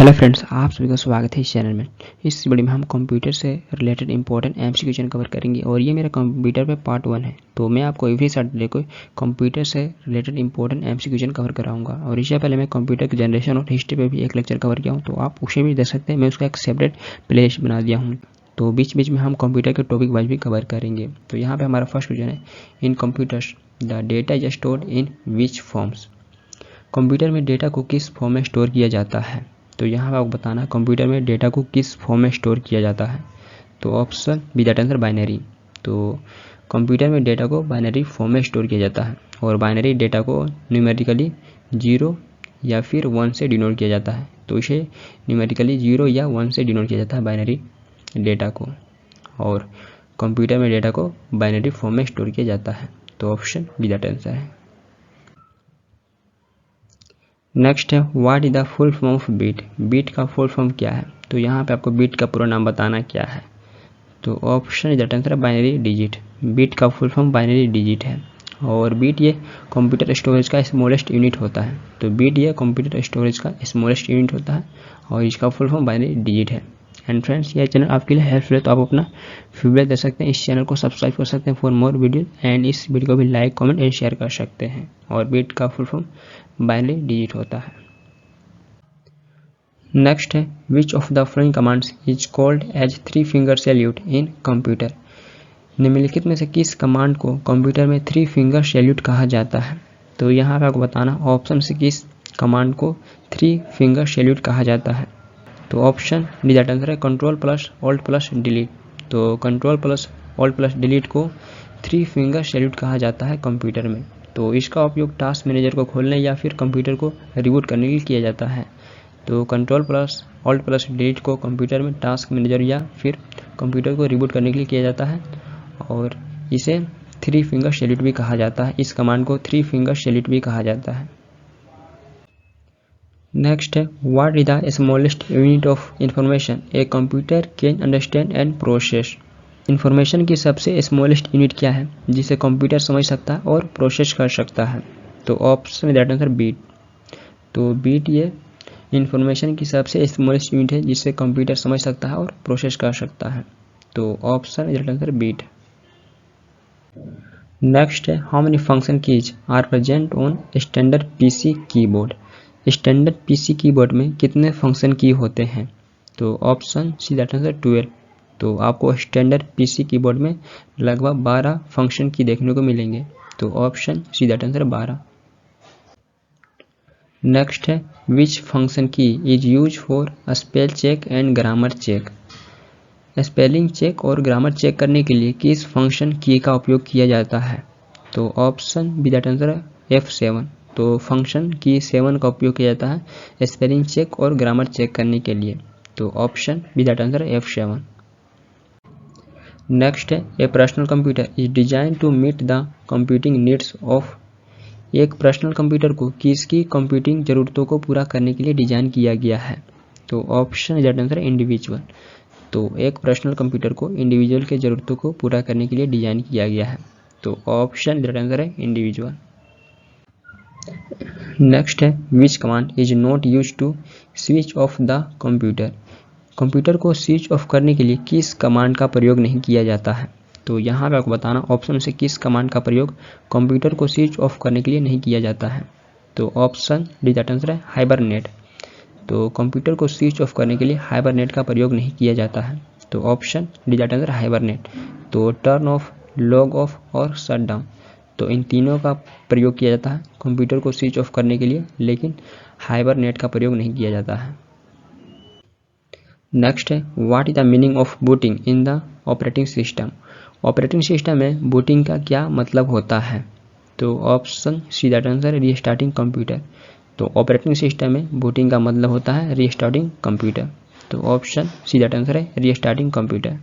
Hello friends, आप सभी का स्वागत है इस चैनल में। इस वीडियो में हम कंप्यूटर से related important MCQ question cover करेंगे और ये मेरा कंप्यूटर पे पार्ट 1 है। तो मैं आपको एवरी सैटरडे को कंप्यूटर से related important MCQ question cover कराऊंगा और इससे पहले मैं कंप्यूटर की जनरेशन और हिस्ट्री पे भी एक लेक्चर कवर किया हूँ, तो आप उसे भी देख सकते हैं। मैं उसका एक सेपरेट प्लेलिस्ट बना दिया हूँ, तो बीच बीच में हम कंप्यूटर के टॉपिक वाइज भी कवर करेंगे। तो यहाँ पर हमारा फर्स्ट क्वेश्चन है, in computers the data is stored in which forms. Computer में डेटा को किस फॉर्म में स्टोर किया जाता है। तो यहाँ पर आपको बताना कंप्यूटर में डेटा को किस फॉर्म में स्टोर किया जाता है। तो option B that answer binary. तो कंप्यूटर में डेटा को बाइनरी फॉर्म में स्टोर किया जाता है और बाइनरी डेटा को न्यूमेरिकली 0 या फिर 1 से डिनोट किया जाता है। तो इसे न्यूमेरिकली 0 या 1 से डिनोट किया जाता है बाइनरी डेटा को, और कंप्यूटर में डेटा को बाइनरी फॉर्म में स्टोर किया जाता है। तो ऑप्शन बी दैट आंसर है। नेक्स्ट है, what is the full form of bit. Bit का फुल फॉर्म क्या है। तो यहाँ पे आपको बीट का पूरा नाम बताना क्या है। तो option is that answer binary digit. Bit का फुल फॉर्म बाइनरी डिजिट है और बीट ये कंप्यूटर स्टोरेज का स्मॉलेस्ट यूनिट होता है। तो बीट ये कंप्यूटर स्टोरेज का स्मॉलेस्ट यूनिट होता है और इसका फुल फॉर्म बाइनरी डिजिट है। एंड फ्रेंड्स, यह चैनल आपके लिए हेल्पफुल है, तो आप अपना फीडबैक दे सकते हैं। इस चैनल को सब्सक्राइब कर सकते हैं फॉर मोर वीडियो एंड इस वीडियो को भी लाइक कमेंट एंड शेयर कर सकते हैं। और बीट का फुल फॉर्म बाइनरी डिजिट होता है। नेक्स्ट है, which of the following commands is called as 3 finger salute in computer. निम्नलिखित में से किस कमांड को कंप्यूटर में 3 फिंगर सैल्यूट कहा जाता है। तो यहाँ पे आपको बताना ऑप्शन से किस कमांड को 3 फिंगर सैल्यूट कहा जाता है। तो ऑप्शन डी दैट आंसर है control plus alt plus delete. तो control plus alt plus delete को 3 फिंगर सैल्यूट कहा जाता है कंप्यूटर में। तो इसका उपयोग टास्क मैनेजर को खोलने या फिर कंप्यूटर को रिबूट करने के लिए किया जाता है। तो control plus alt plus delete को कंप्यूटर में टास्क मैनेजर या फिर कंप्यूटर को रिबूट करने के लिए किया जाता है और इसे 3 फिंगर सैल्यूट भी कहा जाता है। इस कमांड को 3 फिंगर सैल्यूट भी कहा जाता है। नेक्स्ट है, what is the smallest unit of information a computer can understand and process. Information की सबसे स्मॉलेस्ट यूनिट क्या है जिसे कंप्यूटर समझ सकता है और प्रोसेस कर सकता है। तो ऑप्शन दैट आंसर बीट। तो बीट ये इंफॉर्मेशन की सबसे स्मॉलेस्ट यूनिट है जिससे कंप्यूटर समझ सकता है और प्रोसेस कर सकता है। तो option is answer B. Next है, how many function keys are present on standard PC keyboard. Standard PC keyboard में कितने फंक्शन की होते हैं। तो ऑप्शन सी दैट आंसर 12। तो आपको स्टैंडर्ड पीसी कीबोर्ड में लगभग 12 फंक्शन की देखने को मिलेंगे। तो option C that answer 12। Next है, which function key is use for spell check and grammar check. Spelling check और ग्रामर चेक करने के लिए किस फंक्शन की का उपयोग किया जाता है। तो option B that answer F7। तो फंक्शन की 7 का उपयोग किया जाता है स्पेलिंग चेक और ग्रामर चेक करने के लिए। तो option B that answer F7। Next है, a personal computer is design to meet the computing needs of. एक पर्सनल कंप्यूटर को किसकी कंप्यूटिंग जरूरतों को पूरा करने के लिए डिजाइन किया गया है। तो option is that answer individual. तो एक पर्सनल कंप्यूटर को इंडिविजुअल के जरूरतों को पूरा करने के लिए डिजाइन किया गया है। तो ऑप्शन इज दैट आंसर है इंडिविजुअल। नेक्स्ट है, which command is not use to switch off the computer. Computer को स्विच ऑफ करने के लिए किस कमांड का प्रयोग नहीं किया जाता है। तो यहाँ पे आपको बताना ऑप्शन से किस कमांड का प्रयोग कंप्यूटर को स्विच ऑफ करने के लिए नहीं किया जाता है। तो ऑप्शन डी दैट आंसर है हाइबरनेट। तो कंप्यूटर को स्विच ऑफ करने के लिए हाइबरनेट का प्रयोग नहीं किया जाता है। तो option D that answer hibernate. तो टर्न ऑफ, लॉग ऑफ और शट डाउन, तो इन तीनों का प्रयोग किया जाता है कंप्यूटर को स्विच ऑफ करने के लिए, लेकिन हाइबरनेट का प्रयोग नहीं किया जाता है। नेक्स्ट है, what is the meaning of booting in the operating system. Operating system में बूटिंग का क्या मतलब होता है। तो option C that answer restarting computer. तो ऑपरेटिंग सिस्टम में बूटिंग का मतलब होता है रीस्टार्टिंग कंप्यूटर। तो ऑप्शन सी दैट आंसर है रीस्टार्टिंग कंप्यूटर।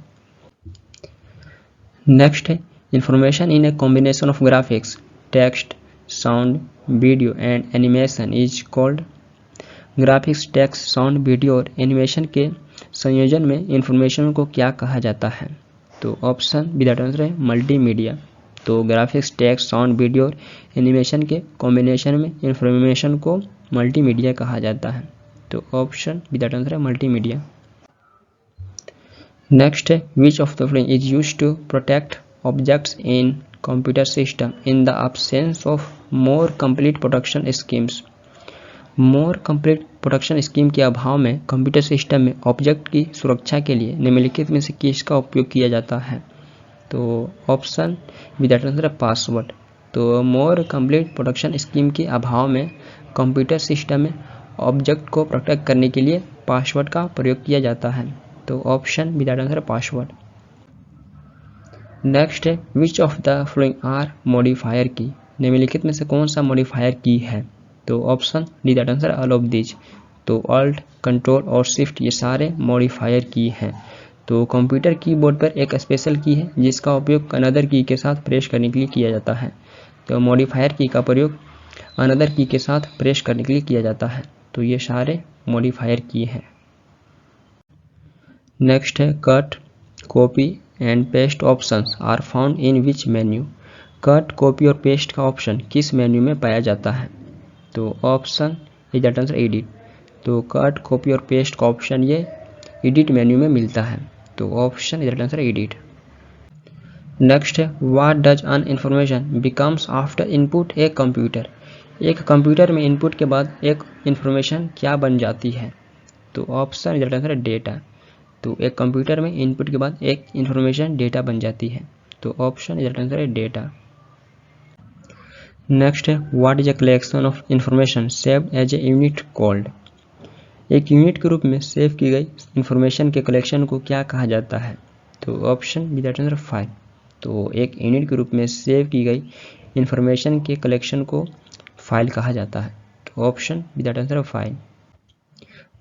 नेक्स्ट है, information in a combination of graphics, text, sound, video and animation is called. Graphics, text, sound, video और एनिमेशन के संयोजन में इंफॉर्मेशन को क्या कहा जाता है। तो ऑप्शन बी दैट आंसर है मल्टीमीडिया। तो ग्राफिक्स, टेक्स्ट, साउंड, वीडियो और एनिमेशन के कॉम्बिनेशन में इंफॉर्मेशन को मल्टीमीडिया कहा जाता है। तो ऑप्शन बी दैट आंसर है मल्टीमीडिया। नेक्स्ट है which of the following is used to protect objects in computer system in the absence of more complete protection schemes. More complete protection scheme के अभाव में computer system में object की सुरक्षा के लिए निम्नलिखित में से किसका उपयोग किया जाता है? तो ऑप्शन बी दैट आंसर है पासवर्ड। तो मोर कंप्लीट प्रोटेक्शन स्कीम के अभाव में कंप्यूटर सिस्टम में ऑब्जेक्ट को प्रोटेक्ट करने के लिए पासवर्ड का प्रयोग किया जाता है। तो ऑप्शन बी दैट आंसर है पासवर्ड। नेक्स्ट है which of the following are modifier key. निम्नलिखित में से कौन सा मॉडिफायर की है? तो option D that answer all of these. तो ऑल्ट, कंट्रोल और शिफ्ट ये सारे मॉडिफायर की हैं। तो कंप्यूटर कीबोर्ड पर एक स्पेशल की है जिसका उपयोग अनदर की के साथ प्रेस करने के लिए किया जाता है। तो मॉडिफायर की का प्रयोग अनदर की के साथ प्रेस करने के लिए किया जाता है। तो ये सारे मॉडिफायर की हैं। नेक्स्ट है cut, copy and paste options are found in which menu. Cut, copy और पेस्ट का ऑप्शन किस मेन्यू में पाया जाता है? तो option is that answer edit. तो कट, कॉपी और पेस्ट का ऑप्शन ये एडिट मेन्यू में मिलता है। तो option is that answer edit. Next है what does an information becomes after input a computer. एक कंप्यूटर में इनपुट के बाद एक इंफॉर्मेशन क्या बन जाती है? तो option is that answer data. तो एक कंप्यूटर में इनपुट के बाद एक इंफॉर्मेशन डेटा बन जाती है। तो ऑप्शन इज दैट आंसर है डेटा। नेक्स्ट है what is a collection of information saved as a unit called. एक यूनिट के रूप में सेव की गई इंफॉर्मेशन के कलेक्शन को क्या कहा जाता है? तो option B that answer file. तो एक यूनिट के रूप में सेव की गई इंफॉर्मेशन के कलेक्शन को फाइल कहा जाता है। तो option B that answer file.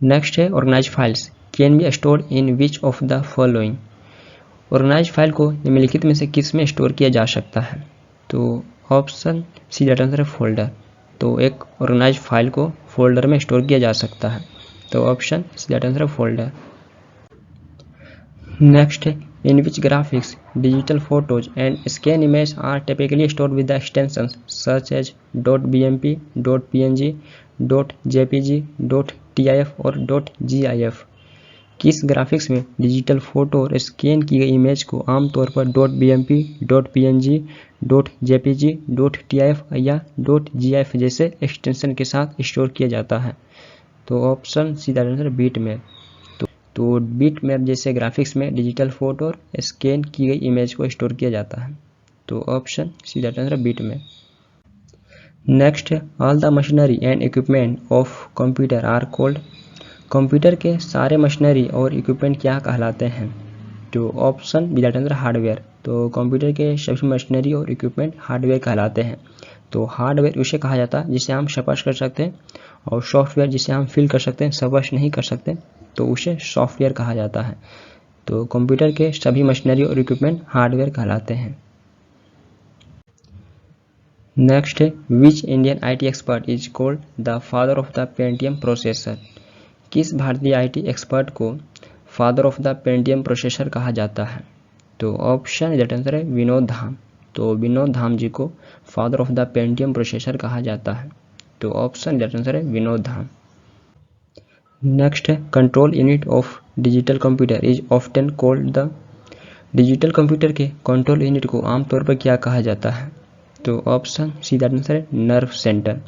Next है organise files can be stored in which of the following. Organise file को निम्नलिखित में से किस में स्टोर किया जा सकता है? तो ऑप्शन सी दैट आंसर है फोल्डर। तो एक ऑर्गेनाइज फाइल को फोल्डर में स्टोर किया जा सकता है। तो ऑप्शन सी दैट आंसर है फोल्डर। नेक्स्ट है in which graphics digital photos and scan image are typically stored with the extensions such as .bmp, .png, .jpg, .tif और .gif। किस ग्राफिक्स में डिजिटल फोटो और स्कैन की गई image को आमतौर पर .bmp, .png, .jpg, .tif या .gif जैसे एक्सटेंशन के साथ स्टोर किया जाता है? तो option C that answer bitmap. तो बीट मैप जैसे ग्राफिक्स में डिजिटल फोटो और स्कैन की गई इमेज को स्टोर किया जाता है। तो option C that answer bitmap. Next है all the machinery and equipment of computer are called. Computer के सारे मशीनरी और इक्विपमेंट क्या कहलाते हैं? तो option B that answer hardware. तो कंप्यूटर के सभी मशीनरी और इक्विपमेंट हार्डवेयर कहलाते हैं। तो हार्डवेयर उसे कहा जाता है जिसे हम स्पर्श कर सकते हैं और सॉफ्टवेयर जिसे हम फील कर सकते हैं, स्पर्श नहीं कर सकते, तो उसे सॉफ्टवेयर कहा जाता है। तो कंप्यूटर के सभी मशीनरी और इक्विपमेंट हार्डवेयर कहलाते हैं। नेक्स्ट है which Indian IT expert is called the father of the Pentium processor. किस भारतीय IT एक्सपर्ट को father of the Pentium processor कहा जाता है? तो ऑप्शन दैट आंसर है विनोद धाम। तो विनोद धाम जी को father of the Pentium processor कहा जाता है। तो ऑप्शन दैट आंसर है विनोद धाम। नेक्स्ट है control unit of digital computer is often called the. Digital computer के कंट्रोल यूनिट को आमतौर पर क्या कहा जाता है? तो ऑप्शन सी दैट आंसर है नर्व सेंटर।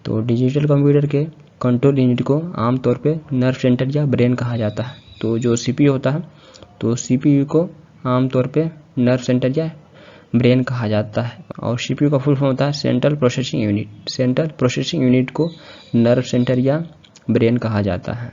तो डिजिटल कंप्यूटर के कंट्रोल यूनिट को आमतौर पे नर्व सेंटर या ब्रेन कहा जाता है। तो जो CPU होता है तो CPU को आमतौर पे नर्व सेंटर या ब्रेन कहा जाता है और CPU का फुल फॉर्म होता है central processing unit. Central processing unit को नर्व सेंटर या ब्रेन कहा जाता है।